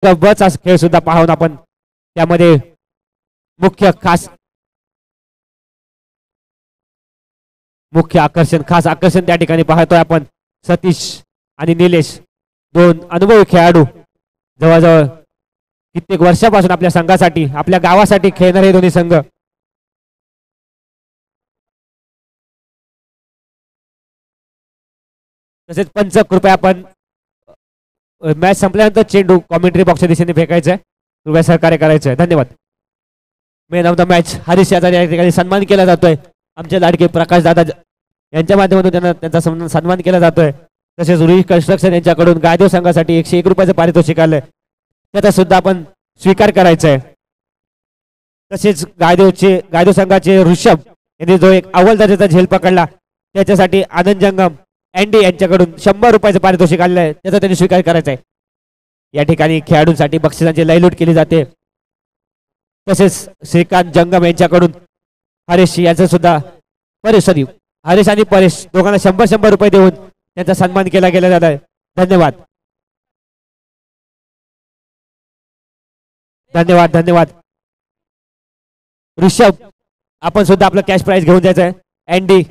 बचा खेळ सुद्धा पाहून आपण त्यामध्ये मुख्य आकर्षण खास आकर्षण त्या ठिकाणी पाहतोय आपण. सतीश आणि निलेश दोन अनुभवी खेळाडू जवळजवळ कित्येक वर्षापासून आपल्या संघासाठी आपल्या गावासाठी खेळणारे दोन्ही संघ. तसेच पंच कृपया आपण मॅच संपल्यानंतर चेंडू कॉमेंट्री बॉक्सच्या दिशेने फेकायचं आहे. कृपया सहकार्य करायचं आहे. धन्यवाद. Man of the match Harish याचा या ठिकाणी सन्मान केला जातोय. आमचे लाडके प्रकाश दादा यांच्या माध्यमातून त्यांचा सन्मान केला जातोय. तसेच रुई कन्स्ट्रक्शन यांच्याकडून गायदेव संघासाठी 101 रुपयाचं पारितोषिक आलंय. त्याचा सुद्धा आपण स्वीकार करायचा आहे. तसेच गायदेव संघाचे ऋषभ यांनी जो एक अव्वल दर्जाचा झेल पकडला त्याच्यासाठी आनंद जंगम अँडी यांच्याकडून 100 रुपयाचं पारितोषिक आलेलं आहे. त्याचा त्यांनी स्वीकार करायचा आहे. या ठिकाणी खेळाडूंसाठी बक्षिसांची लयलूट केली जाते. तसेच श्रीकांत जंगम यांच्याकडून हरीश यांचं सुद्धा हरीश आणि परेश दोघांना 100 रुपये देऊन त्यांचा सन्मान केला गेला जात आहे. धन्यवाद. धन्यवाद. धन्यवाद. ऋषभ आपण सुद्धा आपलं कॅश प्राइज घेऊन जायचं आहे.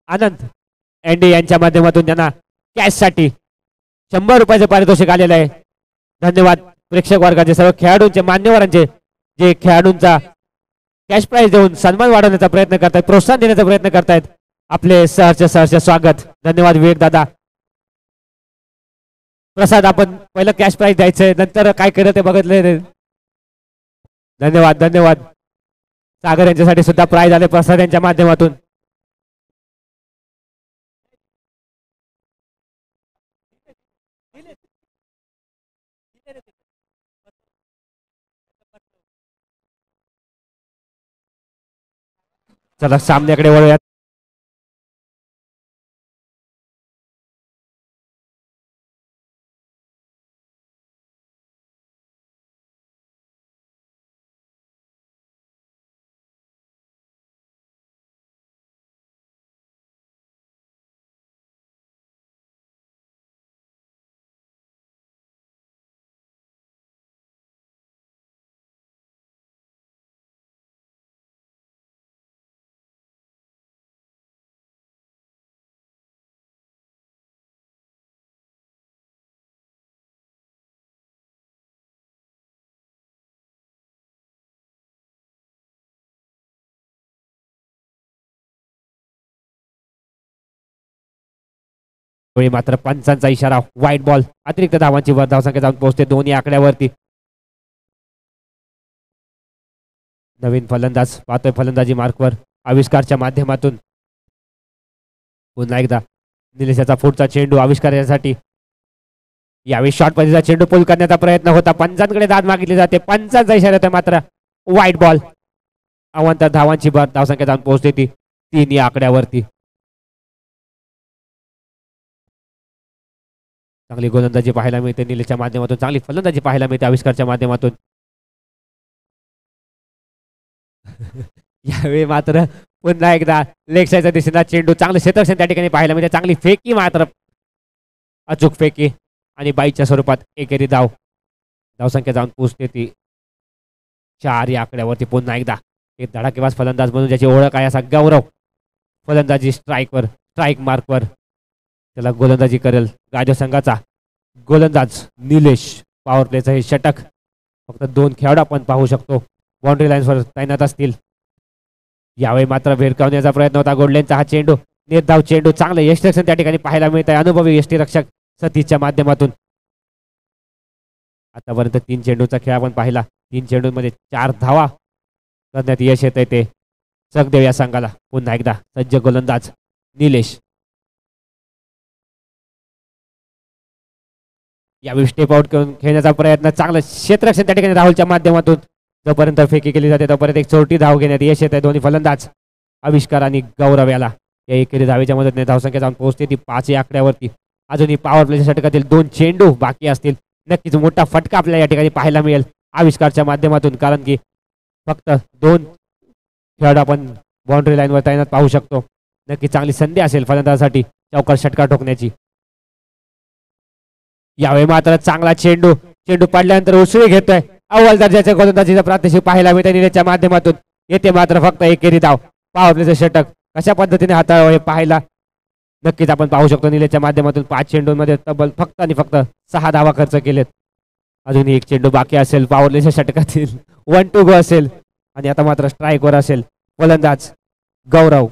आनंद अँडी यांच्या माध्यमातून त्यांना कॅश साठी 100 रुपयाचं पारितोषिक आलेलं आहे. धन्यवाद. प्रेक्षक वर्गाचे सर्व खेळाडूंचे मान्यवरांचे जे खेळाडूंचा कॅश प्राइज देऊन सन्मान वाढवण्याचा प्रयत्न करतायत प्रोत्साहन देण्याचा प्रयत्न करतायत आपले सहर्ष स्वागत. धन्यवाद विवेक दादा. प्रसाद आपण पहिलं कॅश प्राइज द्यायचंय नंतर काय केलं ते बघितलं. धन्यवाद. धन्यवाद. सागर यांच्यासाठी सुद्धा प्राइज आले प्रसाद यांच्या माध्यमातून. चला सामन्याकडे वळूयात. मात्र पंचांचा इशारा व्हाईट बॉल अतिरिक्त धावांची धावसंख्या जाऊन पोहोचते दोन्ही आकड्यावरती. नवीन फलंदाज पाहतोय फलंदाजी मार्कवर आविष्कारच्या माध्यमातून. पुन्हा एकदा निलेशाचा पुढचा चेंडू आविष्कारण्यासाठी यावेळी शॉर्ट पद्धतीचा चेंडू पूल करण्याचा प्रयत्न होता. पंचांकडे दाद मागितली जाते. पंचांचा इशारा होता मात्र व्हाईट बॉल. अवांतर धावांची धावसंख्या जाऊन पोहोचते ती 3 या आकड्यावरती. चांगली गोलंदाजी पाहायला मिळते निलेशच्या माध्यमातून. चांगली फलंदाजी पाहायला मिळते आविष्कारच्या माध्यमातून. यावेळी मात्र पुन्हा एकदा लेग साईडच्या दिशेला चेंडू चांगलं क्षेत्ररक्षण त्या ठिकाणी पाहायला मिळते. चांगली फेकी मात्र अचूक फेकी आणि बाईच्या स्वरूपात एकेरी धावसंख्या जाऊन पोहोचते ती 4 या आकड्यावरती. पुन्हा एकदा एक धडाकेबाज फलंदाज म्हणून ज्याची ओळख आहे असा गौरव फलंदाजी स्ट्राईक मार्कवर त्याला गोलंदाजी करेल गायदेव संघाचा गोलंदाज निलेश. पॉवर प्लेचं हे षटक फक्त 2 खेळाडू आपण पाहू शकतो बाउंड्री लाईन्सवर तैनात असतील. यावेळी मात्र भिरकावण्याचा प्रयत्न होता गोडलेंचा. हा चेंडू निर्धाव चेंडू चांगलं यष्टिरक्षण त्या ठिकाणी पाहायला मिळत आहे अनुभवी यष्टिरक्षक सतीशच्या माध्यमातून. आतापर्यंत 3 चेंडूचा खेळ आपण पाहिला. 3 चेंडूंमध्ये 4 धावा करण्यात यश येत आहे ते चकदेव या संघाला. पुन्हा एकदा सज्ज गोलंदाज निलेश. यावेळी स्टेप आउट करून खेळण्याचा प्रयत्न चांगलं क्षेत्ररक्षण त्या ठिकाणी राहुलच्या माध्यमातून. जोपर्यंत फेकी केली जाते तोपर्यंत एक चोरटी धाव घेण्यात यश येत आहे दोन्ही फलंदाज आविष्कार आणि गौरव याला. या एकेरी धावेच्या मदतीने धावसंख्या जाऊन पोहोचते ती 5 या आकड्यावरती. अजूनही पॉवर प्लेच्या षटकातील 2 चेंडू बाकी असतील. नक्कीच मोठा फटका आपल्याला या ठिकाणी पाहायला मिळेल आविष्कारच्या माध्यमातून कारण की फक्त 2 खेळाडू आपण बाउंड्री लाईनवर तैनात पाहू शकतो. नक्की चांगली संधी असेल फलंदाजासाठी चौकार षटकार ठोकण्याची. यावेळी मात्र चांगला चेंडू चेंडू पडल्यानंतर उसळी घेतोय. अव्वल दर्जाच्या गोलंदाजीचा प्रात्यक्षिक पाहायला मिळते निलेशच्या माध्यमातून. येते मात्र फक्त एकेरी धाव. पॉवर प्लेचं षटक कशा पद्धतीने हाताळावं हे पाहायला नक्कीच आपण पाहू शकतो. निलेशच्या माध्यमातून 5 चेंडूंमध्ये तब्बल फक्त आणि फक्त 6 धावा खर्च केलेत. अजूनही एक चेंडू बाकी असेल पॉवर प्लेच्या षटकातील. 1-2 गो असेल आणि आता मात्र स्ट्राईकवर असेल फलंदाज गौरव.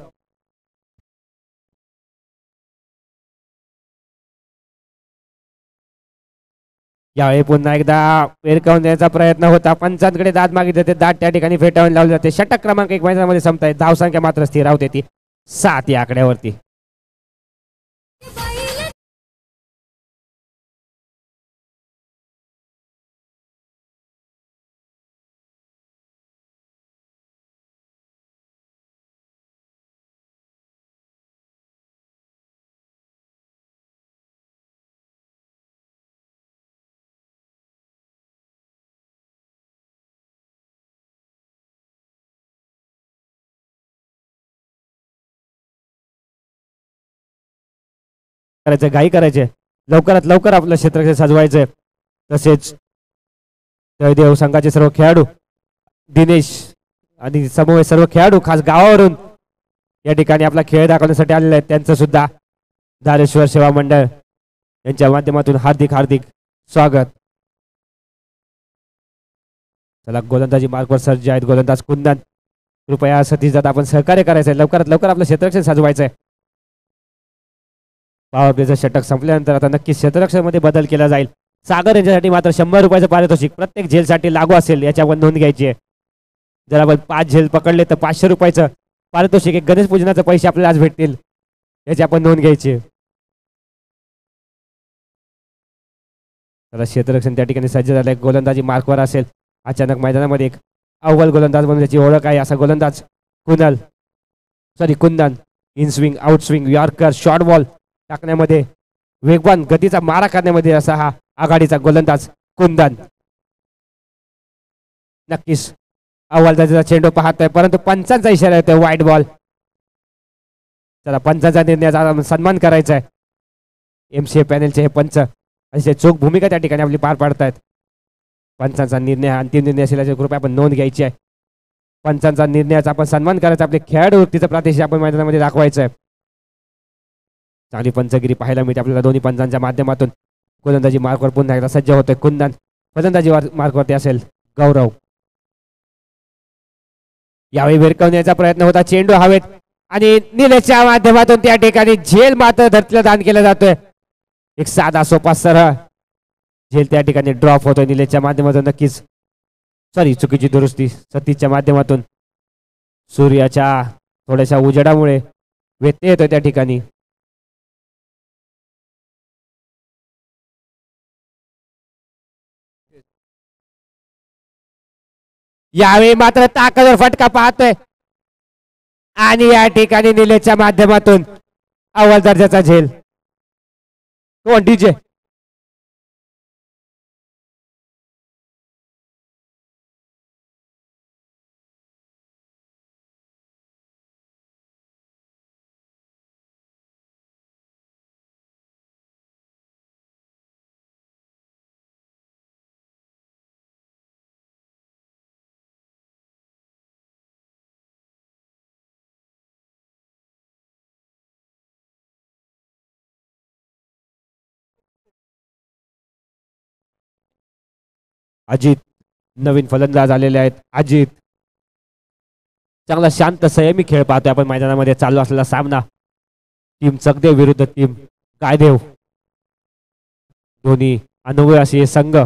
यावेळी पुन्हा एकदा वेरकावून देण्याचा प्रयत्न होता. पंचांकडे दाद मागितले ते दाद त्या ठिकाणी फेटाळून लावले जाते. षटक क्रमांक 1 मैदानामध्ये संपताय. धावसंख्या मात्र स्थिर राहते ती 7 या आकड्यावरती. करायचं घाई करायचे. लवकरात लवकर आपलं क्षेत्र सजवायचंय. तसेच जयदेव संघाचे सर्व खेळाडू दिनेश आणि समूह सर्व खेळाडू खास गावावरून या ठिकाणी आपला खेळ दाखवण्यासाठी आलेले आहेत. त्यांचं सुद्धा धारेश्वर सेवा मंडळ यांच्या माध्यमातून हार्दिक हार्दिक स्वागत. चला गोलंदाजी मार्कवर सज्ज आहेत गोलंदाज कुंदन. कृपया सतीश दादा आपण सहकार्य करायचंय. लवकरात लवकर आपलं क्षेत्ररक्षण सजवायचंय. पॉवर प्लेचं षटक संपल्यानंतर आता नक्कीच क्षेत्ररक्षणामध्ये बदल केला जाईल. सागर यांच्यासाठी मात्र 100 रुपयाचं पारितोषिक प्रत्येक झेलसाठी लागू असेल याच्यावर नोंद घ्यायची आहे. जर आपण 5 झेल पकडले तर 500 रुपयाचं पारितोषिक एक गणेश पूजनाचे पैसे आपल्याला आज भेटतील याची आपण नोंद घ्यायची. तर क्षेत्ररक्षण त्या ठिकाणी सज्ज झालंय. गोलंदाजी मार्कवर असेल. अचानक मैदानामध्ये एक अव्वल गोलंदाज म्हणून त्याची ओळख आहे असा गोलंदाज Kundan. In swing out swing yorker short ball टाकण्यामध्ये वेगवान गतीचा मारा करण्यामध्ये असा हा आघाडीचा गोलंदाज कुंदन. नक्कीच अव्वल दर्जाचा चेंडू पाहतोय परंतु पंचांचा इशारा येतोय वाईट बॉल. चला पंचांचा निर्णयाचा सन्मान करायचा आहे. MCA पॅनलचे हे पंच असे चोख भूमिका त्या ठिकाणी आपली पार पाडतायत. पंचांचा निर्णय अंतिम निर्णय असेल याची कृपया आपण नोंद घ्यायची आहे. पंचांचा निर्णयाचा आपण सन्मान करायचा. आपले खेळाडू वृत्तीचं प्रात्यक्षिक आपण मैदानामध्ये दाखवायचं आहे. चांगली पंचगिरी पाहायला मिळते आपल्याला दोन्ही पंचांच्या माध्यमातून. गोलंदाजी मार्कवर पुन्हा एकदा सज्ज होतोय कुंदन. फलंदाजी मार्कवरती असेल गौरव. यावेळी भिरकवण्याचा प्रयत्न होता. चेंडू हवेत आणि निलेशच्या माध्यमातून त्या ठिकाणी झेल मात्र धरतीला दान केला जातोय. एक साधा सोपा सरळ झेल त्या ठिकाणी ड्रॉप होतोय निलेशच्या माध्यमातून. नक्कीच चुकीची दुरुस्ती सतीशच्या माध्यमातून. सूर्याच्या थोड्याशा उजेडामुळे व्यत्यय येतोय त्या ठिकाणी. यावेळी मात्र ताकदवर फटका पाहतोय आणि या ठिकाणी निलेशच्या माध्यमातून अव्वल दर्जाचा झेल. डीजे अजित नवीन फलंदाज आलेले आहेत. अजित चांगला शांत संयमी खेळ पाहतोय आपण मैदानामध्ये. चालू असलेला सामना टीम चकदेव विरुद्ध टीम गायदेव. दोन्ही अनुभवी असे संघ.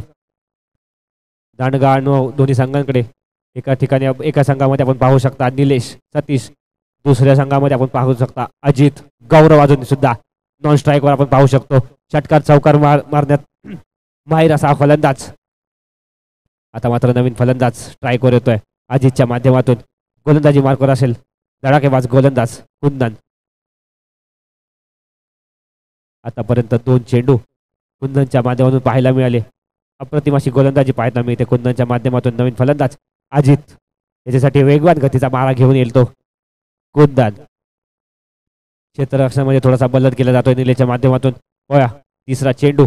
दांडगा अनुभव दोन्ही संघांकडे. एका ठिकाणी एका संघामध्ये आपण पाहू शकता निलेश सतीश. दुसऱ्या संघामध्ये आपण पाहू शकता अजित गौरव. अजून सुद्धा नॉन स्ट्राईकवर आपण पाहू शकतो. षटकार चौकार मारण्यात माहीर असा फलंदाज. आता मात्र नवीन फलंदाज स्ट्राईकवर येतोय अजितच्या माध्यमातून. गोलंदाजी मार्कवर असेल धडाकेबाज गोलंदाज कुंदन. आतापर्यंत 2 चेंडू कुंदनच्या माध्यमातून पाहायला मिळाले. अप्रतिम अशी गोलंदाजी पाहायला मिळते कुंदनच्या माध्यमातून. नवीन फलंदाज अजित याच्यासाठी वेगवान गतीचा मारा घेऊन येईल तो कुंदन. क्षेत्ररक्षणामध्ये थोडासा बदल केला जातोय निलेशच्या माध्यमातून. तिसरा चेंडू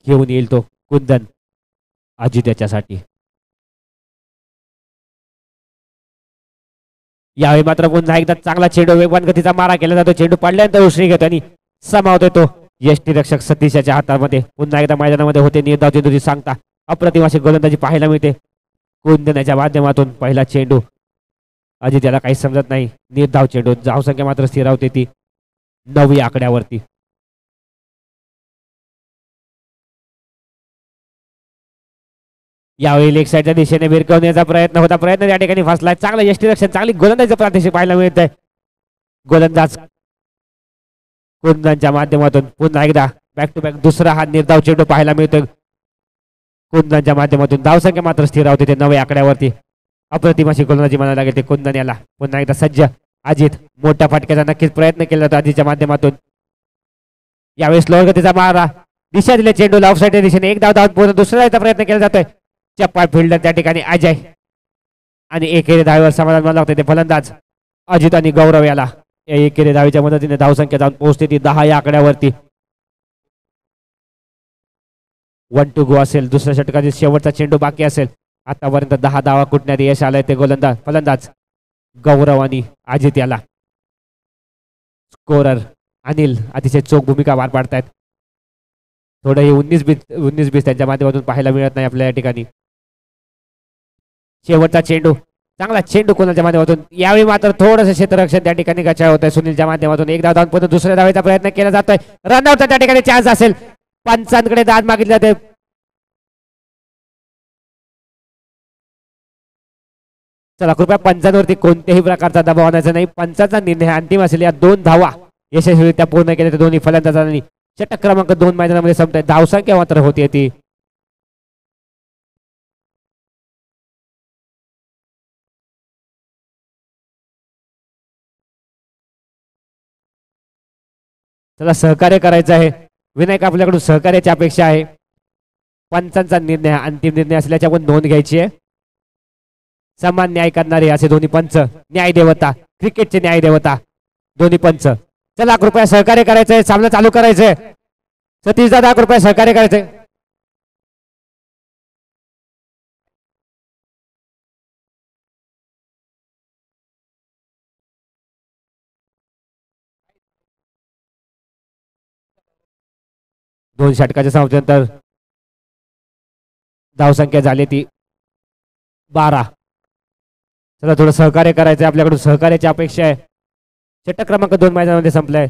घेऊन येईल तो कुंदन. अजित त्याच्यासाठी. यावेळी मात्र पुन्हा एकदा चांगला चेंडू वेगवान गतीचा मारा केला जातो. चेंडू पडल्यानंतर उसळी घेतो आणि समावतो तो यष्टी रक्षक सतीशाच्या हातामध्ये. पुन्हा एकदा मैदानामध्ये होते निर्धाव चेंडूची सांगता. अप्रतिम अशी गोलंदाजी पाहायला मिळते कोंदण्याच्या माध्यमातून. पहिला चेंडू अजित याला काही समजत नाही. निर्धाव चेंडू, धावसंख्या मात्र स्थिरावते ती 9 आकड्यावरती. यावेळी लेग साईडच्या दिशेने भिरकवण्याचा प्रयत्न होता. प्रयत्न त्या ठिकाणी फसलाय. चांगला यष्टीरक्षण, चांगली गोलंदाजीचा प्रादेशिक पाहायला मिळत आहे. गोलंदाज कुंदनच्या माध्यमातून पुन्हा एकदा बॅक टू बॅक दुसरा हा निर्धाव चेंडू पाहायला मिळतोय कुंदनच्या माध्यमातून. धावसंख्या मात्र स्थिर होते ते 9 आकड्यावरती. अप्रतिम अशी गोलंदाजी म्हणायला लागेल ते कुंदन याला. पुन्हा एकदा सज्ज अजित. मोठ्या फटक्याचा नक्कीच प्रयत्न केला जातो अजितच्या माध्यमातून. यावेळी स्लोअर गतीचा मारा, दिशा दिले चेंडू ऑफ साईडच्या दिशेने. एक धाव धावत पूर्ण दुसरा याचा प्रयत्न केला जातोय. चप्पा फिल्डर त्या ठिकाणी अजय आणि एकेरी धावेवर समाधान मानला लागते ते फलंदाज अजित आणि गौरव याला. एकेरी धावेच्या मदतीने धावसंख्या जाऊन पोहोचते ती 10 या आकड्यावरती. 1 to go असेल. दुसऱ्या षटकातील शेवटचा चेंडू बाकी असेल. आतापर्यंत 10 धावा कुटण्यात यश आलंय ते फलंदाज गौरव आणि अजित याला. स्कोरर अनिल अतिशय चोख भूमिका पार पाडतायत. थोडंही 19-20 त्यांच्या माध्यमातून पाहायला मिळत नाही आपल्या या ठिकाणी. शेवटचा चेंडू, चांगला चेंडू कोणाच्या माध्यमातून. यावेळी मात्र थोडंसं क्षेत्ररक्षण त्या ठिकाणी गचाळ होत आहे सुनीलच्या माध्यमातून. एक धाव धावून पुन्हा दुसऱ्या धावेचा प्रयत्न केला जातोय. रनआउटचा त्या ठिकाणी चान्स असेल. पंचांकडे दाद मागितले जाते. चला कृपया पंचांवरती कोणत्याही प्रकारचा दबाव आणायचा नाही. पंचांचा निर्णय अंतिम असेल. या 2 धावा यशस्वीरित्या पूर्ण केल्या तर दोन्ही फलंदाजांनी षटक क्रमांक 2 मैदानामध्ये संपताय. धावसंख्या मात्र होती ती चला सहकार्य करायचं आहे. विनायक आपल्याकडून सहकार्याची अपेक्षा आहे. पंचांचा निर्णय अंतिम निर्णय असल्याची आपण नोंद घ्यायची आहे. समान न्याय करणारे असे दोन्ही पंच, न्याय देवता, क्रिकेटचे न्याय देवता दोन्ही पंच. चला कृपया सहकार्य करायचंय. सामना चालू करायचंय. सतीश दादा कृपया सहकार्य करायचंय. दोन षटकाच्या समाप्तीनंतर धावसंख्या झाली ती 12. चला थोडं सहकार्य करायचंय. आपल्याकडून सहकार्याची अपेक्षा आहे. षटक क्रमांक 2 मैदानामध्ये संपलाय.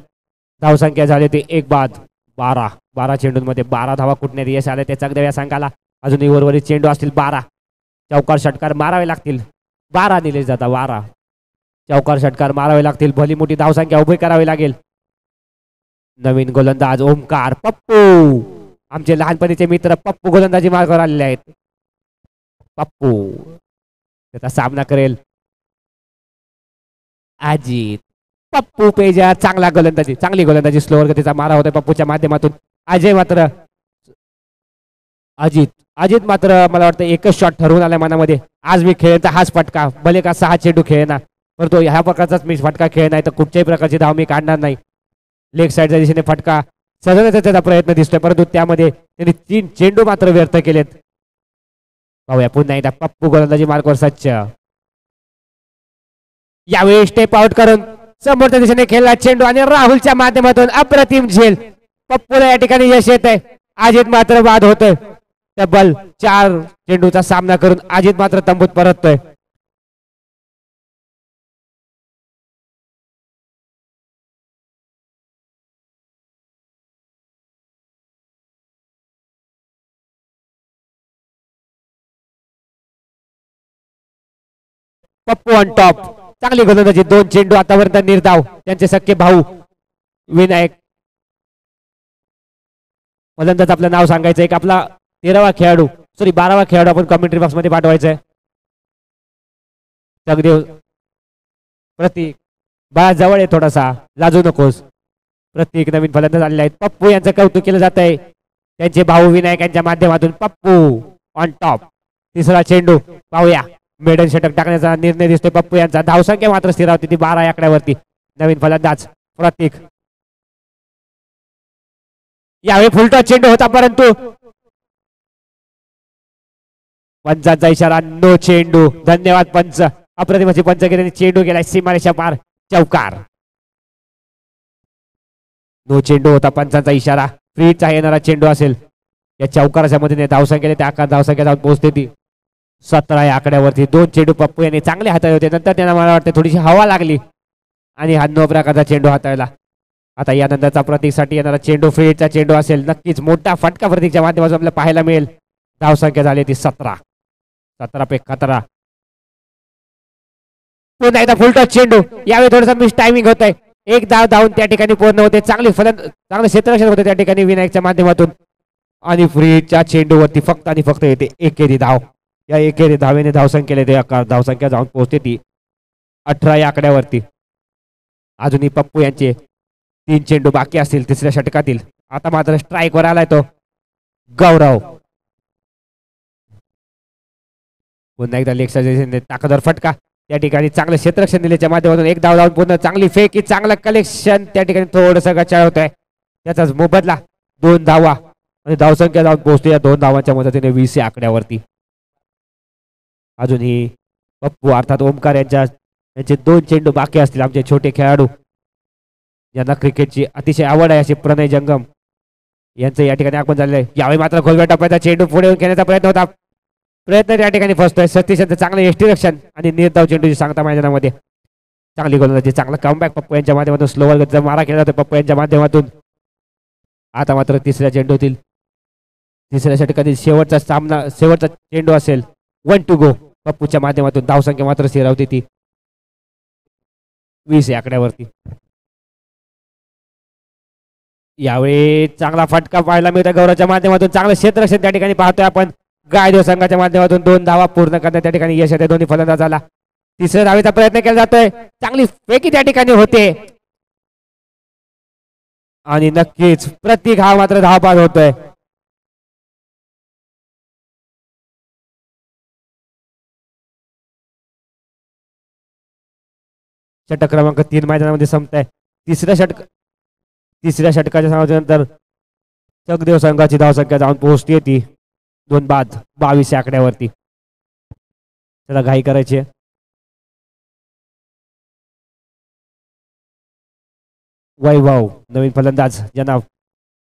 धावसंख्या झाली ती 1 बाद 12. 12 चेंडूंमध्ये 12 धावा कुठण्यात यश आले त्याचा या संघाला. अजूनही उर्वरित चेंडू असतील 12. चौकार षटकार मारावे लागतील. 12 दिले जातात. 12 चौकार षटकार मारावे लागतील. भली मोठी धावसंख्या उभी करावी लागेल. नवीन गोलंदाज ओमकार पप्पू, आमचे लहानपणीचे मित्र पप्पू गोलंदाजी मार्गावर आलेले आहेत. पप्पू त्याचा सामना करेल अजित. पप्पू पेजा चांगला गोलंदाजी, चांगली गोलंदाजी. स्लोअर गतीचा मारा होता पप्पूच्या माध्यमातून. अजय मात्र अजित मात्र मला वाटतं एकच शॉट ठरवून आलाय मनामध्ये. आज मी खेळता हाच फटका, भले का 6 चेंडू खेळणार, परंतु ह्या प्रकारचाच मी फटका खेळ नाही तर कुठच्याही प्रकारची धाव मी काढणार नाही. लेग साईडच्या दिशेने फटका सजवण्याचा त्याचा प्रयत्न दिसतोय, परंतु त्यामध्ये त्यांनी 3 चेंडू मात्र व्यर्थ केलेत. पाहूया पुन्हा एकदा पप्पू गोलंदाजी मार्कवर सच्च. यावेळी स्टेप आउट करून समोरच्या दिशेने खेळला चेंडू आणि राहुलच्या माध्यमातून अप्रतिम झेल. पप्पूला या ठिकाणी यश येत आहे. अजित मात्र बाद होतोय. तब्बल 4 चेंडूचा सामना करून अजित मात्र तंबूत परततोय. Pappu on top. चांगली गोलंदाजी. 2 चेंडू आतापर्यंत निर्धाव. त्यांचे सख्खे भाऊ विनायक. फलंदाज आपलं नाव सांगायचं. एक आपला 13वा खेळाडू, सॉरी 12वा खेळाडू आपण कमेंट्री बॉक्स मध्ये पाठवायचा आहे. जगदेव प्रतीक बाळा जवळ आहे, थोडासा लाजू नकोस. प्रत्येक नवीन फलंदाज आलेले आहेत. पप्पू यांचं कौतुक केलं जात आहे. त्यांचे भाऊ विनायक यांच्या माध्यमातून. Pappu on top. तिसरा चेंडू पाहूया. मेडन षटक टाकण्याचा निर्णय दिसतोय पप्पू यांचा. धावसंख्या मात्र स्थिर होती ती 12 आकड्यावरती. नवीन फलंदाज प्रतीक. यावेळी फुलटॉस चेंडू होता, परंतु पंचांचा इशारा, नो चेंडू. धन्यवाद पंच. अप्रतिमाची पंचगिरीने चेंडू गेलाय सीमारेषा पार, चौकार. नो चेंडू होता, पंचांचा इशारा. फ्रीचा येणारा चेंडू असेल. या चौकाराच्या मदतीने धावसंख्येने त्या आकार धावसंख्या जाऊन पोहोचते ती 17 या आकड्यावरती. 2 चेंडू पप्पू यांनी चांगले हाताळले होते. नंतर त्यांना मला वाटतं थोडीशी हवा लागली आणि हा नो प्रकारचा चेंडू हाताळला. आता यानंतरचा प्रतीकसाठी येणारा चेंडू फ्रीचा चेंडू असेल. नक्कीच मोठा फटका प्रतीकच्या माध्यमातून आपल्याला पाहायला मिळेल. धावसंख्या झाली ती 17. 17 पे 11. पुन्हा एकदा फुल टच चेंडू. यावेळी थोडंसं मिस टायमिंग होत आहे. एक धाव धावून त्या ठिकाणी पूर्ण होते. चांगले क्षेत्ररक्षण होते त्या ठिकाणी विनायकच्या माध्यमातून. आणि फ्रीच्या चेंडूवरती फक्त आणि फक्त येते एकेरी धाव. या एकेरी धावेने धावसंख्येला धावसंख्या जाऊन पोहोचते ती 18 या आकड्यावरती. अजूनही पप्पू यांचे 3 चेंडू बाकी असतील तिसऱ्या षटकातील. आता मात्र स्ट्राईक वर आलाय तो गौरव. पुन्हा एकदा लेग साईडने ताकदवर फटका. त्या ठिकाणी चांगलं क्षेत्ररक्षण दिल्याच्या माध्यमातून एक धाव धावून पुन्हा चांगली फेकी, चांगलं कलेक्शन. त्या ठिकाणी थोडंसं गचाळ होत आहे. त्याचाच मोबदला 2 धावा आणि धावसंख्या जाऊन पोहोचते या 2 धावांच्या मदतीने 20 या आकड्यावरती. अजूनही पप्पू अर्थात ओमकार यांचे 2 चेंडू बाकी असतील. आमचे छोटे खेळाडू ज्यांना क्रिकेटची अतिशय आवड आहे असे प्रणय जंगम यांचं या ठिकाणी आगमन झालेलं आहे. यावेळी मात्र खोलव्या टप्प्याचा चेंडू पुढे येऊन घेण्याचा प्रयत्न होता. प्रयत्न त्या ठिकाणी फसतोय. सतीश यांचं चांगलं यष्टीरक्षण आणि निर्धाव चेंडूची सांगता मैदानामध्ये. चांगली गोलंदाजी, चांगला कमबॅक पप्पू यांच्या माध्यमातून. स्लोवर गतीचा मारा केला जातो पप्पू यांच्या माध्यमातून. आता मात्र तिसऱ्या चेंडूतील तिसऱ्या षटकातील शेवटचा चेंडू असेल. 1 to go पप्पूच्या माध्यमातून. धावसंख्या मात्र स्थिरावते ती 20 या आकड्यावरती. यावेळी चांगला फटका पाहायला मिळतो गौरवच्या माध्यमातून. चांगलं क्षेत्ररक्षण त्या ठिकाणी पाहतोय आपण. गायदेव संघाच्या माध्यमातून 2 धावा पूर्ण करण्यात त्या ठिकाणी यश येते दोन्ही फलंदाजाला. तिसऱ्या धावेचा प्रयत्न केला जातोय. चांगली फेकी त्या ठिकाणी होते आणि नक्कीच प्रतीक हा मात्र धावबाद होतोय. षटक क्रमांक 3 मैदानामध्ये संपत आहे. तिसऱ्या षटकाच्या समाप्तीनंतर चकदेव संघाची धावसंख्या जाऊन पोहोचते ती 2 बाद 22 या आकड्यावरती. त्याला घाई करायची. वैभव नवीन फलंदाज ज्यांना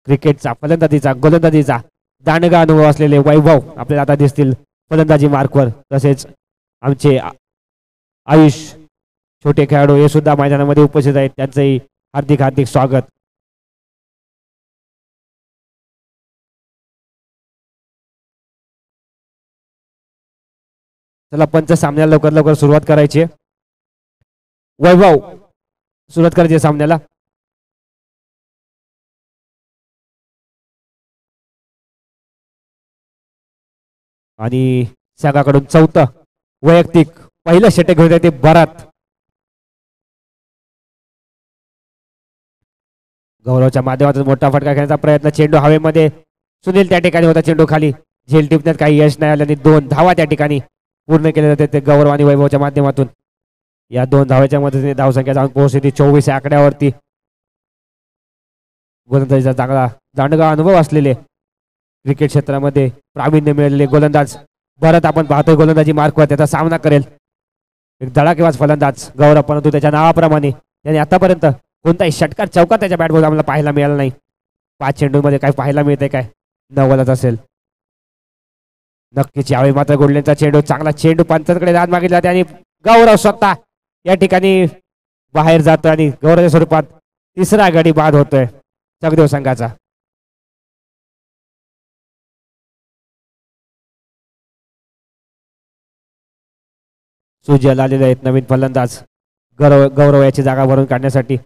क्रिकेटचा फलंदाजीचा गोलंदाजीचा दांडगा अनुभव असलेले वैभव आपल्याला आता दिसतील फलंदाजी मार्कवर. तसेच आमचे आयुष छोटे खेळाडू हे सुद्धा मैदानामध्ये उपस्थित आहेत. त्यांचंही हार्दिक हार्दिक स्वागत. चला पंच सामन्याला लवकर लवकर सुरुवात करायची. वैभव सुरुवात करायची सामन्याला. आणि संघाकडून 4थं वैयक्तिक पहिलं षटक घेऊन ते भरत. गौरवच्या माध्यमातून मोठा फटका घेण्याचा प्रयत्न. चेंडू हवेमध्ये. सुनील त्या ठिकाणी होता. चेंडू खाली. झेल टिपण्यात काही यश नाही आल्याने 2 धावा त्या ठिकाणी पूर्ण केले जाते ते गौरव आणि वैभवच्या माध्यमातून. या 2 धावेच्या मदतीने धावसंख्या जाऊन पोहोचते 24 या आकड्यावरती. गोलंदाजीचा चांगला दांडगा अनुभव असलेले क्रिकेट क्षेत्रामध्ये प्रावीण्य मिळालेले गोलंदाज भरत आपण पाहतोय गोलंदाजी मार्कवर. त्याचा सामना करेल एक धडाकेबाज फलंदाज गौरव. परंतु त्याच्या नावाप्रमाणे त्याने आतापर्यंत कोणताही षटकार चौकार त्याच्या बॅटबॉल आम्हाला पाहायला मिळाला नाही. 5 चेंडूमध्ये काय पाहायला मिळतंय काय? 90 असेल नक्कीच. यावेळी मात्र गोल्डनचा चेंडू. चांगला चेंडू पंचांकडे दाद मागितला जाते आणि गौरव स्वतः या ठिकाणी बाहेर जातो आणि गौरवच्या स्वरूपात तिसरा गडी बाद होतोय चकदेव संघाचा. सुजल आलेले आहेत नवीन फलंदाज गौरव याची जागा भरून काढण्यासाठी.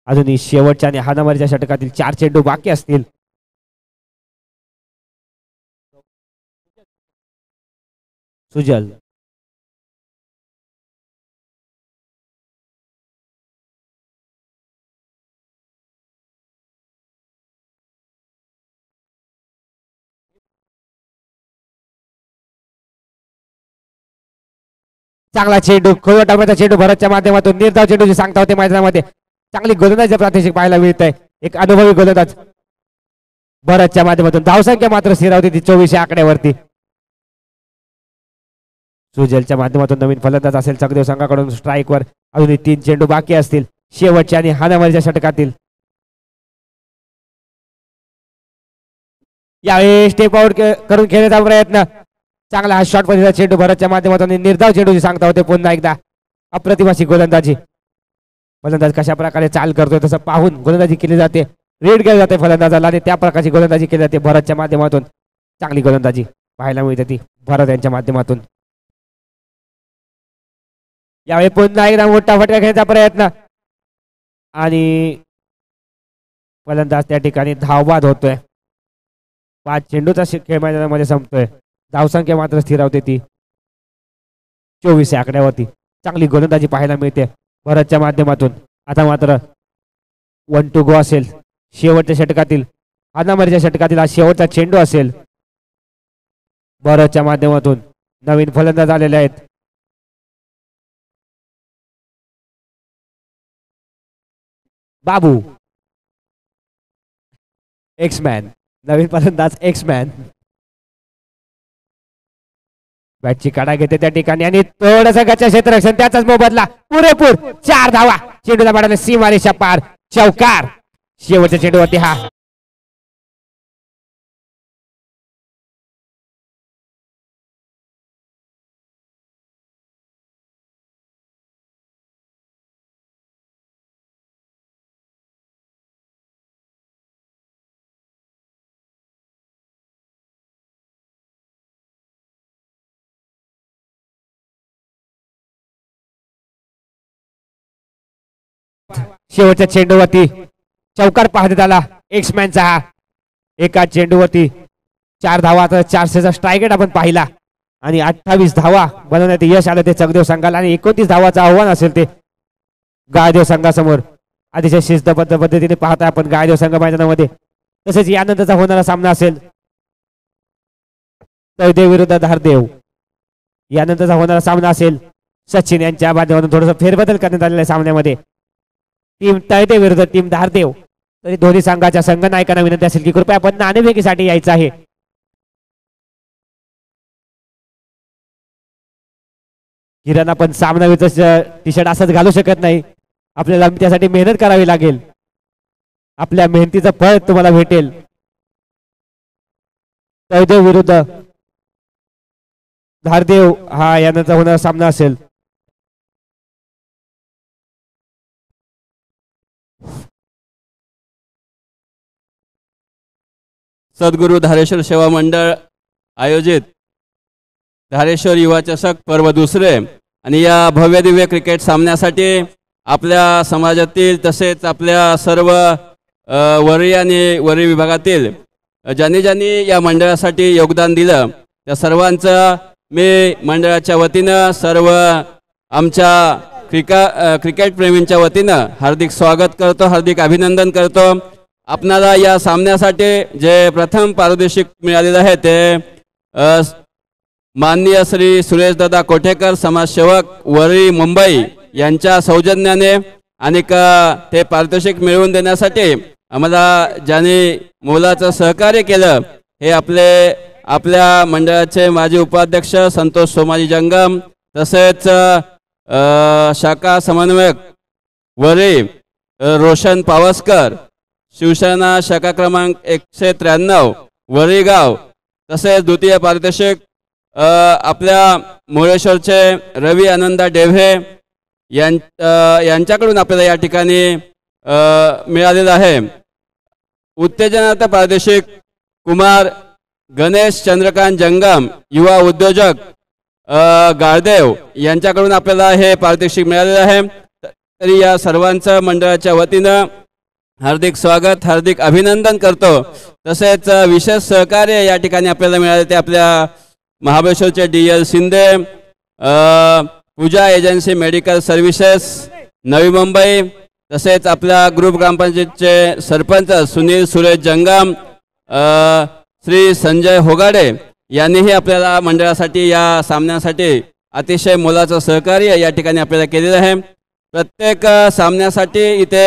अजूनही शेवटच्या आणि हाणामारीच्या षटकातील 4 चेंडू बाकी असतील. सुजल चांगला चेंडू. खोलवर टाकण्याचा चेंडू भरतच्या माध्यमातून. निर्धाव चेंडूची सांगता होते मैदानामध्ये. चांगली गोलंदाजी प्रात्यक्षिक पाहायला मिळत आहे. एक अनुभवी गोलंदाज भरतच्या माध्यमातून. धावसंख्या मात्र स्थिरावते ती 24 या आकड्यावरती. सुजलच्या माध्यमातून नवीन फलंदाज असेल चकदेव संघाकडून स्ट्राईकवर अजूनही 3 चेंडू बाकी असतील शेवटच्या आणि हाणामारीच्या षटकातील. यावेळी स्टेप आउट करून खेळण्याचा प्रयत्न चांगला हा शॉट पद्धतीचा चेंडू भरतच्या माध्यमातून निर्धाव चेंडूची सांगता होते. पुन्हा एकदा अप्रतिमाशी गोलंदाजी. फलंदाज कशा प्रकारे चाल करतोय तसं पाहून गोलंदाजी केली जाते. रीड केली जाते फलंदाजाला आणि त्या प्रकारची गोलंदाजी केली जाते भरतच्या माध्यमातून. चांगली गोलंदाजी पाहायला मिळते ती भरत यांच्या माध्यमातून. यावेळी पुन्हा एकदा मोठा फटका खेळण्याचा प्रयत्न आणि फलंदाज त्या ठिकाणी धावबाद होतोय. 5 चेंडूचा खेळ मैदानामध्ये संपतोय. धावसंख्या मात्र स्थिरावते ती 24 आकड्यावरती. चांगली गोलंदाजी पाहायला मिळते भरतच्या माध्यमातून. आता मात्र 1 to go असेल शेवटच्या षटकातील हाणामारीच्या षटकातील हा शेवटचा चेंडू असेल. भरतच्या माध्यमातून नवीन फलंदाज आलेले आहेत. बाबू एक्समॅन नवीन फलंदाज एक्समॅन बॅटची काढा घेते त्या ठिकाणी आणि थोडंसं गच्चा क्षेत्ररक्षण त्याचाच मोबदला पुरेपूर 4 धावा. चेंडूला पाडायला सीमारेषा पार चौकार. शेवटच्या चेंडूवरती हा शेवटच्या चेंडूवरती चौकार पाहण्यात आला एक्समॅनचा. हा एका चेंडूवरती 4 धावा. 400चा स्ट्राईक रेट आपण पाहिला आणि 28 धावा बनवण्यात यश आलं ते चकदेव संघाला आणि 29 धावाचं आव्हान असेल ते गायदेव संघासमोर. अतिशय शिस्तबद्ध पद्धतीने पाहताय आपण गायदेव संघ मैदानामध्ये. तसेच यानंतरचा होणारा सामना असेल तळदेव विरुद्ध धारदेव. यानंतरचा होणारा सामना असेल सचिन यांच्या माध्यमातून थोडंसं फेरबदल करण्यात आलेल्या सामन्यामध्ये. टीम तळदेव विरुद्ध टीम धारदेव. तरी दोन्ही संघाच्या संघनायकांना विनंती असेल की कृपया आपण नाणेफेकीसाठी यायचं आहे. किरण आपण सामनावीरचं टी शर्ट असंच घालू शकत नाही. आपल्याला त्यासाठी मेहनत करावी लागेल. आपल्या मेहनतीचं फळ तुम्हाला भेटेल. तळदेव विरुद्ध धारदेव हा यानंतर होणारा सामना असेल. सद्गुरू धारेश्वर सेवा मंडळ आयोजित धारेश्वर युवा चषक पर्व 2 आणि या भव्य दिव्य क्रिकेट सामन्यासाठी आपल्या समाजातील तसेच आपल्या सर्व वरी आणि वरी विभागातील ज्यांनी या मंडळासाठी योगदान दिलं त्या सर्वांचं मी मंडळाच्या वतीनं सर्व आमच्या क्रिकेट प्रेमींच्या वतीनं हार्दिक स्वागत करतो, हार्दिक अभिनंदन करतो. आपणाला या सामन्यासाठी जे प्रथम पारितोषिक मिळालेलं आहे ते माननीय श्री सुरेशदादा कोठेकर समाजसेवक वरी मुंबई यांच्या सौजन्याने आणि ते पारितोषिक मिळवून देण्यासाठी आम्हाला ज्यांनी मोलाचं सहकार्य केलं हे आपल्या मंडळाचे माजी उपाध्यक्ष संतोष सोमाजी जंगम तसेच शाखा समन्वयक वरी रोशन पावसकर, शिवसेना शाखा क्रमांक 193 वरीगाव, तसेच द्वितीय पारितोषिक आपल्या मुळेश्वरचे रवी आनंदा डेव्हे यांच्याकडून आपल्याला या ठिकाणी मिळालेलं आहे. उत्तेजनार्थ पारितोषिक कुमार गणेश चंद्रकांत जंगम युवा उद्योजक गाळदेव यांच्याकडून आपल्याला हे पारितोषिक मिळालेलं आहे. तरी या सर्वांचं मंडळाच्या वतीनं हार्दिक स्वागत, हार्दिक अभिनंदन करतो. तसेच विशेष सहकार्य या ठिकाणी आपल्याला मिळाले ते आपल्या महाबळेश्वरचे DL शिंदे, पूजा agency medical services Navi Mumbai, तसेच आपल्या ग्रुप ग्रामपंचायतचे सरपंच सुनील सुरेश जंगम, श्री संजय होगाडे यांनीही आपल्याला मंडळासाठी या सामन्यासाठी अतिशय मोलाचं सहकार्य या ठिकाणी आपल्याला केलेलं आहे. प्रत्येक सामन्यासाठी इथे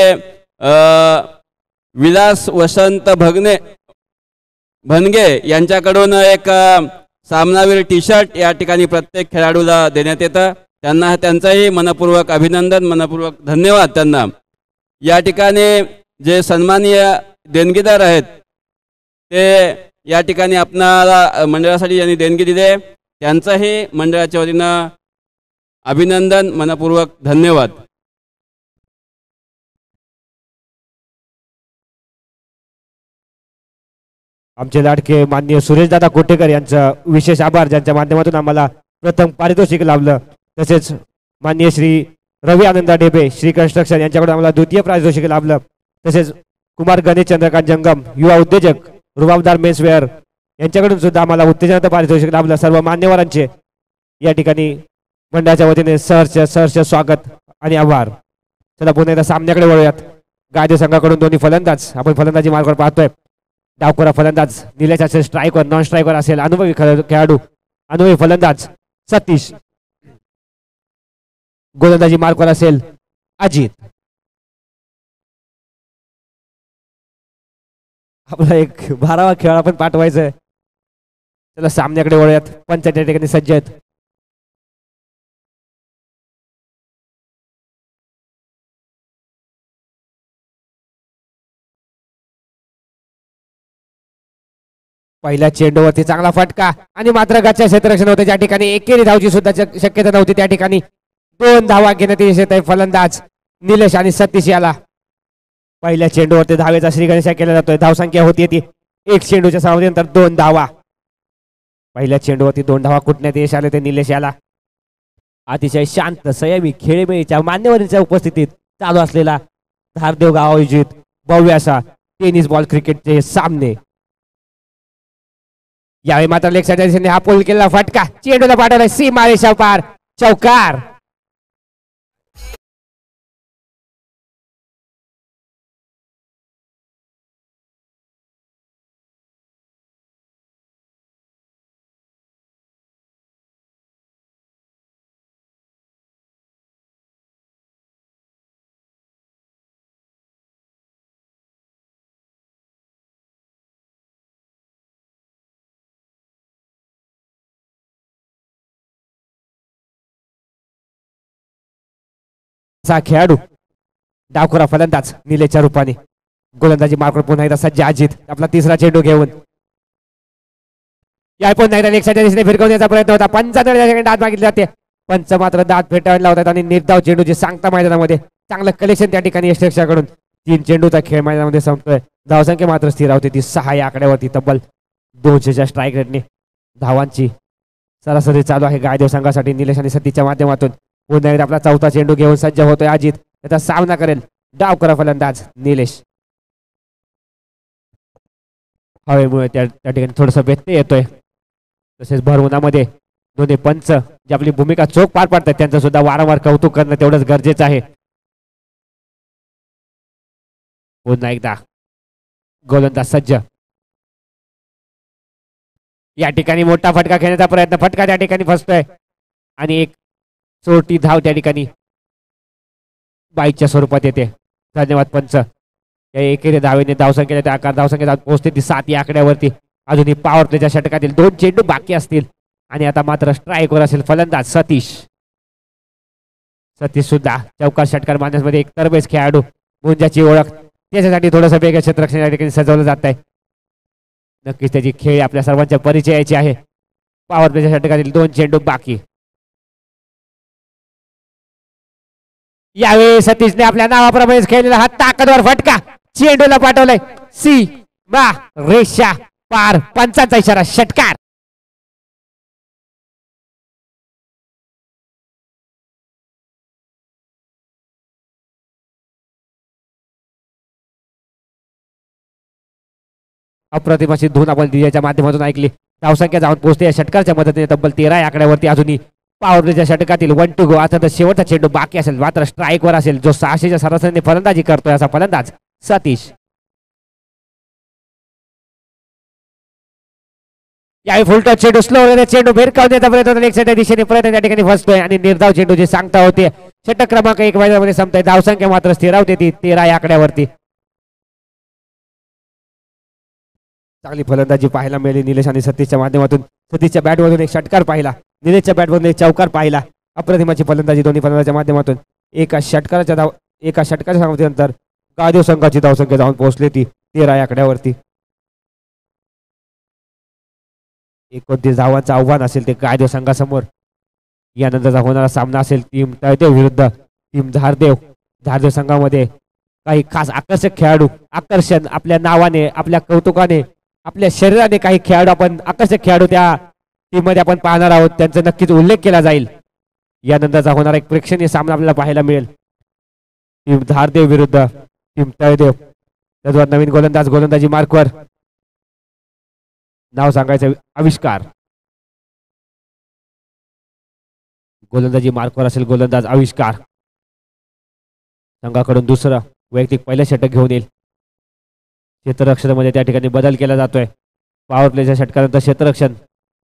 विलास वसंत भनगे यांच्याकडून एक सामनावीर टी शर्ट या ठिकाणी प्रत्येक खेळाडूला देण्यात येतं. त्यांना त्यांचाही मनपूर्वक अभिनंदन, मनपूर्वक धन्यवाद. त्यांना या ठिकाणी जे सन्माननीय देणगीदार आहेत ते या ठिकाणी आपणाला मंडळासाठी यांनी देणगी दिली, त्यांचाही मंडळाच्या वतीनं अभिनंदन, मनपूर्वक धन्यवाद. आमचे लाडके माननीय सुरेशदादा कोटेकर यांचा विशेष आभार, ज्यांच्या माध्यमातून आम्हाला प्रथम पारितोषिक लाभलं. तसेच माननीय श्री रवी आनंदा डेबे श्री कन्स्ट्रक्शन यांच्याकडून आम्हाला द्वितीय पारितोषिक लाभलं. तसेच कुमार गणेश चंद्रकांत जंगम युवा उद्योजक रुबाबदार मेन्सवेअर यांच्याकडून सुद्धा आम्हाला उत्तेजनाचं पारितोषिक लाभलं. सर्व मान्यवरांचे या ठिकाणी मंडळाच्या वतीने सहर्ष स्वागत आणि आभार. चला पुन्हा एकदा सामन्याकडे वळूयात. गायदे संघाकडून दोन्ही फलंदाज, आपण फलंदाजी मार्गावर पाहतोय. डावखोरा फलंदाज निलेश असेल, स्ट्रायकर नॉन स्ट्रायकर असेल, अनुभवी खेळाडू अनुभवी फलंदाज सतीश, गोलंदाजी मार्कवर असेल अजित. आपला एक 12वा खेळ आपण पाठवायचा आहे. चला सामन्याकडे वळूयात. पंच त्या ठिकाणी सज्ज आहेत. पहिल्या चेंडूवरती चांगला फटका आणि मात्र गच्च्या क्षेत्ररक्षण होते, ज्या ठिकाणी एकेरी धावची सुद्धा शक्यता नव्हती. त्या ठिकाणी 2 धावा घेण्यात यश येत आहे फलंदाज निलेश आणि सतीश याला. पहिल्या चेंडूवरती धावेचा श्रीगणेशा केला जातोय. धावसंख्या होती ती 1 चेंडूच्या सामन्यानंतर 2 धावा. पहिल्या चेंडूवरती 2 धावा कुटण्यात यश आले ते निलेश याला. अतिशय शांत संयमी खेळीमेळीच्या मान्यवरांच्या उपस्थितीत चालू असलेला धारदेव गाव आयोजित भव्य असा टेनिस बॉल क्रिकेटचे सामने. यावेळी मात्र लेग साईडच्या दिशेने हा पोल केलेला फटका चेंडूला पाठवलाय सीमा रेषा पार, चौकार. खेळाडू डावखोरा फलंदाज निलेशच्या रूपाने. गोलंदाजी मार्कवर पुन्हा एकदा सज्ज अजित. आपला तिसरा चेंडू घेऊन या पुन्हा एकदा लेगच्या दिशेने फिरकवण्याचा प्रयत्न होता. पंचांकडे दात मागितले जाते. पंच मात्र दात फेटाळून लावतात आणि निर्धाव चेंडूची सांगता मैदानामध्ये चांगलं कलेक्शन त्या ठिकाणी यशेक्षाकडून. 3 चेंडूचा खेळ मैदानामध्ये संपतोय. धावसंख्या मात्र स्थिर होती ती 6 या आकड्यावरती. तब्बल 200च्या स्ट्राईक रेटने धावांची सरासरी चालू आहे गायदेव संघासाठी. निलेश आणि सतीच्या माध्यमातून पुन्हा एकदा आपला चौथा चेंडू घेऊन सज्ज होतोय अजित. त्याचा सामना करेल डावखोरा फलंदाज निलेश. हवेमुळे त्या ठिकाणी थोडस व्यत्यय येतोय. तसेच भर उन्हामध्ये दोन्ही पंच जे आपली भूमिका चोख पार पाडतात त्यांचं सुद्धा वारंवार कौतुक करणं तेवढंच गरजेचं आहे. पुन्हा एकदा गोलंदाज सज्ज. या ठिकाणी मोठा फटका खेळण्याचा प्रयत्न, फटका त्या ठिकाणी फसतोय आणि एक चोरटी धाव त्या ठिकाणी बाईच्या स्वरूपात येते. धन्यवाद पंच. या एकेरी धावेने धावसंख्येच्या आकार धावसंख्या पोहोचते ती 7 या आकड्यावरती. अजूनही पॉवर प्लेच्या षटकातील 2 चेंडू बाकी असतील आणि आता मात्र स्ट्राईकवर असेल फलंदाज सतीश. सतीश सुद्धा चौकार षटकार मारण्यामध्ये एक तरबेज खेळाडू, मुंजाची ओळख. त्याच्यासाठी थोडंसं वेगळं क्षेत्ररक्षण या ठिकाणी सजवलं जात आहे. नक्कीच त्याची खेळ आपल्या सर्वांच्या परिचयाची आहे. पॉवर प्लेच्या षटकातील 2 चेंडू बाकी. यावेळी सतीशने आपल्या नावाप्रमाणेच खेळलेला हा ताकदवर फटका चेंडूला पाठवलाय सीमा रेषा पार. पंचांचा इशारा, षटकार. अप्रतिम अशी धून आपण दिल्याच्या माध्यमातून ऐकली. धावसंख्या जाऊन पोहोचते या षटकारच्या मदतीने तब्बल 13 या आकड्यावरती. अजूनही पॉवर प्लेच्या षटकातील 1 to go. आता तर शेवटचा चेंडू बाकी असेल मात्र स्ट्राईकवर असेल जो 600च्या सरासरीने फलंदाजी करतोय असा फलंदाज सतीश. यावेळी फुलटॉ चेंडू स्लो चेंडू भिरकावण्याचा प्रयत्न एक साईडच्या दिशेने प्रयत्न त्या ठिकाणी फसतोय आणि निर्धाव चेंडूची सांगता होते. षटक क्रमांक 1 मैदानामध्ये संपतोय. धावसंख्या मात्र स्थिरावते ती 13 या आकड्यावरती. चांगली फलंदाजी पाहायला मिळाली निलेश आणि सतीशच्या माध्यमातून. सतीशच्या बॅटमधून एक षटकार पाहिला, निलेशच्या बॅटमधून एक चौकार पाहिला. अप्रतिमाची फलंदाजी दोन्ही फलंदाजाच्या माध्यमातून. एका षटकाच्या सामर्थ्यानंतर गादेव संघाची धावसंख्या जाऊन पोहोचली ती 13 आकड्यावरती. 29 धावांचं आव्हान असेल ते गादेव संघासमोर. यानंतरचा होणारा सामना असेल टीम तळदेव विरुद्ध टीम धारदेव. धारदेव संघामध्ये काही खास आकर्षक खेळाडू, आकर्षण आपल्या नावाने, आपल्या कौतुकाने, आपल्या शरीराने काही खेळाडू, आपण आकर्षक खेळाडू त्या टीम मध्ये आपण पाहणार आहोत. त्यांचा नक्कीच उल्लेख केला जाईल. यानंतरचा होणारा एक प्रेक्षणीय सामना आपल्याला पाहायला मिळेल. टीम धारदेव विरुद्ध टीम तळदेव. त्याच्यावर नवीन गोलंदाजी मार्कवर. नाव सांगायचं आविष्कार. गोलंदाजी मार्कवर असेल गोलंदाज आविष्कार. संघाकडून दुसरं वैयक्तिक पहिलं षटक घेऊन येईल. क्षेत्ररक्षणामध्ये त्या ठिकाणी बदल केला जातोय. पॉवर प्लेच्या षटकानंतर क्षेत्ररक्षण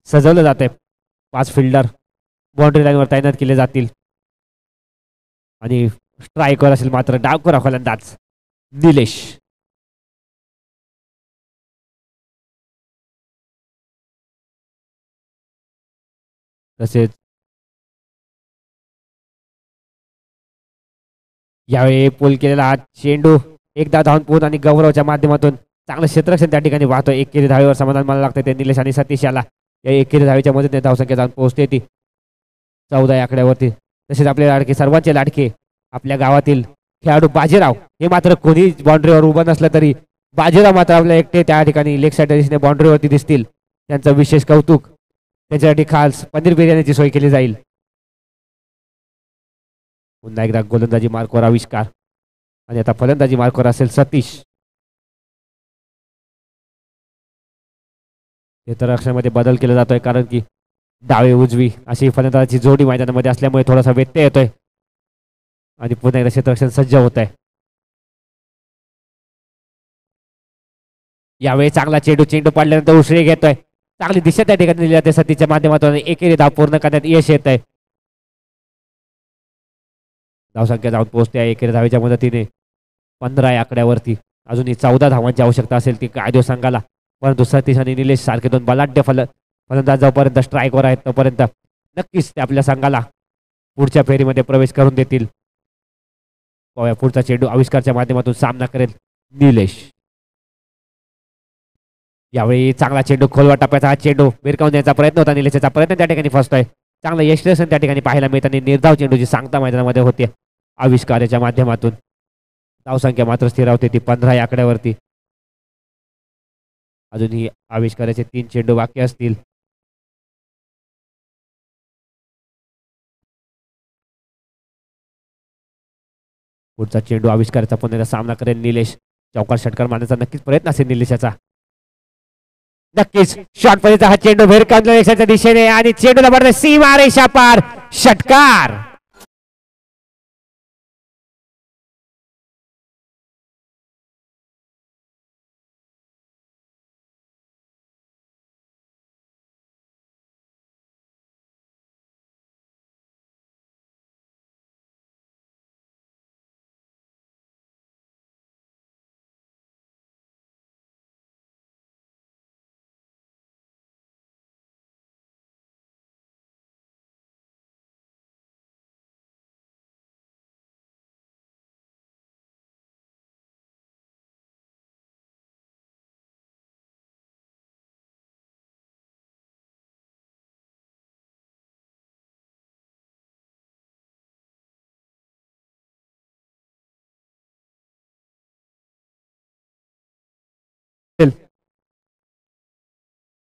सजवलं जाते. 5 फिल्डर बाउंड्री लाईनवर तैनात केले जातील आणि स्ट्राईकवर असेल मात्र डावखुरा फलंदाज निलेश. तसेच यावेळी पोल केलेला हा चेंडू एकदा धावून पूर्ण आणि गौरवच्या माध्यमातून चांगलं क्षेत्ररक्षण त्या ठिकाणी वाहतोय. एकेरी धावेवर समाधान मला लागतं ते निलेश आणि सतीश याला. या एकेरी धावेच्या मदतीने धावसंख्या जाऊन पोहोचते ती 14 आकड्यावरती. तसेच आपले लाडके, सर्वांचे लाडके, आपल्या गावातील खेळाडू बाजीराव हे मात्र कोणी बाउंड्रीवर उभं नसलं तरी बाजीराव मात्र आपल्या एकटे त्या ठिकाणी लेग साईड दिसणे बाउंड्रीवरती दिसतील. त्यांचं विशेष कौतुक. त्यांच्यासाठी खास पनीर बिर्याणीची सोय केली जाईल. पुन्हा एकदा गोलंदाजी मार्कवर आविष्कार आणि आता फलंदाजी मार्कवर असेल सतीश. क्षेत्ररक्षणामध्ये बदल केला जातोय कारण की डावे उजवी अशी फलंदाजाची जोडी मैदानामध्ये असल्यामुळे थोडासा व्यत्यय येतोय आणि पुन्हा एकदा क्षेत्ररक्षण सज्ज होत आहे. यावेळी चांगला चेंडू पडल्यानंतर उसळी घेतोय. चांगली दिशा त्या ठिकाणी दिली जाते सतीच्या माध्यमातून. एकेरी धाव पूर्ण करण्यात यश येत आहे. धावसंख्या जाऊन पोहोचते आहे एकेरी धावेच्या मदतीने 15 आकड्यावरती. अजूनही 14 धावांची आवश्यकता असेल ती गादेव संघाला. परंतु सतीश आणि निलेश सारखे दोन बलाढ्य फलंदाज जोपर्यंत स्ट्राईकवर आहेत तोपर्यंत नक्कीच ते आपल्या संघाला पुढच्या फेरीमध्ये प्रवेश करून देतील. पुढचा चेंडू आविष्कारच्या माध्यमातून सामना करेल निलेश. यावेळी चांगला चेंडू खोलवा टप्प्याचा हा चेंडू भिरकावून देण्याचा प्रयत्न होता. निलेशचा प्रयत्न त्या ठिकाणी फसतोय. चांगलं यशस्वी त्या ठिकाणी पाहायला मिळताना निर्धाव चेंडूची सांगता मैदानामध्ये होते आविष्काराच्या माध्यमातून. धावसंख्या मात्र स्थिरावते ती 15 आकड्यावरती. अजूनही आविष्काराचे 3 चेंडू बाकी असतील. पुढचा चेंडू आविष्काराचा पुन्हा सामना करेल निलेश. चौकार षटकार मारण्याचा नक्कीच प्रयत्न असेल निलेशाचा. नक्कीच शॉर्ट पर्यंत हा चेंडू भेरकावण्याच्या दिशेने आणि चेंडूला मारते सीमा रेषा पार षटकार.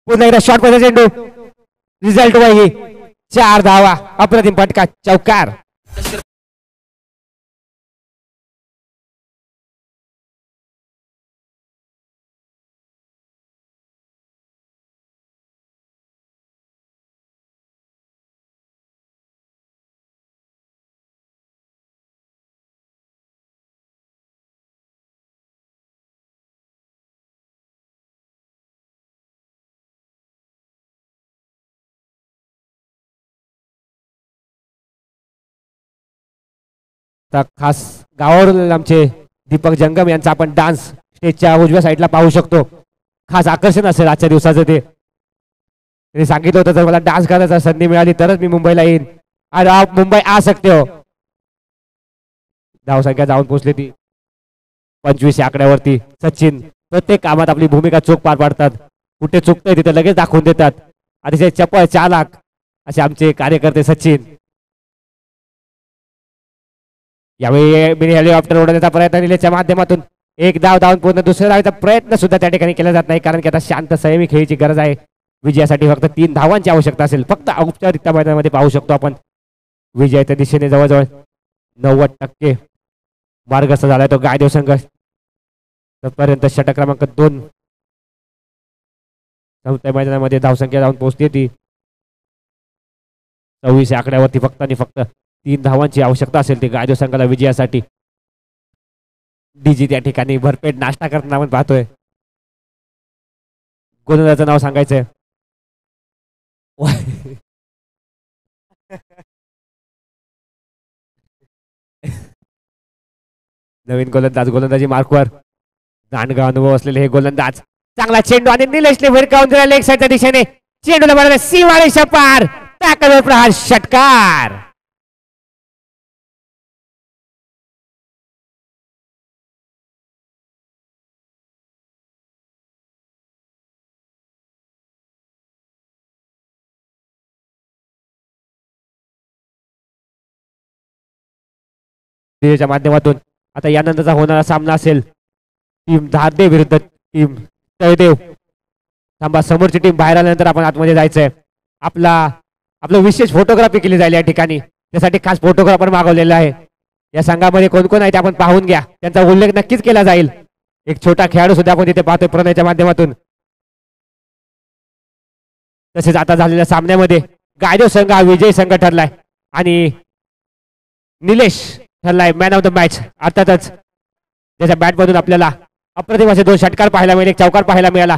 पुन्हा एकदा शॉर्ट मध्ये चेंडू. रिझल्ट वही 4 धावा. अप्रतिम फटका चौकार. तर खास गावावरून आमचे दीपक जंगम यांचा आपण डान्स स्टेजच्या उजव्या साईडला पाहू शकतो. खास आकर्षण असेल आजच्या दिवसाचं ते. त्यांनी सांगितलं होतं जर मला डान्स करायचा संधी मिळाली तरच मी मुंबईला येईन. आणि आप मुंबई आ सकते हो. धावसंख्या जाऊन पोहोचली ती 25 आकड्यावरती. सचिन प्रत्येक कामात आपली भूमिका चोख पार पाडतात. कुठे चुकतंय तिथे लगेच दाखवून देतात. अतिशय चपळ चालाक असे आमचे कार्यकर्ते सचिन. यावेळी मिनी हेलिकॉप्टर उडवण्याचा प्रयत्न निलेशच्या माध्यमातून एक धाव धावून पूर्ण दुसऱ्या धावेचा प्रयत्न सुद्धा त्या ठिकाणी केला जात नाही, कारण की आता शांत संयमी खेळीची गरज आहे. विजयासाठी फक्त 3 धावांची आवश्यकता असेल. फक्त औपचारिकता मैदानामध्ये पाहू शकतो आपण विजयाच्या दिशेने जवळजवळ 90% मार्गस्थ झालाय तो गायदेव संघ. पर्यंत षटक क्रमांक 2 चौथ्या मैदानामध्ये धावसंख्या जाऊन पोहोचते ती 26 आकड्यावरती. फक्त आणि फक्त 3 धावांची आवश्यकता असेल ती गायदेव संघाला विजयासाठी. डीजी त्या ठिकाणी भरपेट नाश्ता करताना आपण पाहतोय. गोलंदाजाचं नाव सांगायचंय. नवीन गोलंदाजी मार्कवर दांडगा अनुभव असलेले हे गोलंदाज. चांगला चेंडू आणि निलेशने भिरकावून दिला लेग साईडच्या दिशेने. चेंडूला मारला सीमारेष पार. ताकदवर प्रहार षटकार. माध्यमातून आता यानंतरचा होणारा सामना असेल टीम धारदे विरुद्ध टीम तळदेव. थांबा, समोरची टीम बाहेर आल्यानंतर आपण आतमध्ये जायचंय. आपलं विशेष फोटोग्राफी केली जाईल या ठिकाणी. त्यासाठी खास फोटोग्राफर मागवलेला आहे. या संघामध्ये कोण कोण आहे ते आपण पाहून घ्या. त्यांचा उल्लेख नक्कीच केला जाईल. एक छोटा खेळाडू सुद्धा आपण तिथे पाहतोय प्रणयच्या माध्यमातून. तसेच आता झालेल्या सामन्यामध्ये गायदेव संघ हा विजयी संघ ठरलाय आणि निलेश ठरलाय मॅन ऑफ द मॅच. अर्थातच त्याच्या बॅटमधून आपल्याला अप्रतिम असे 2 षटकार पाहायला मिळाले, एक चौकार पाहायला मिळाला.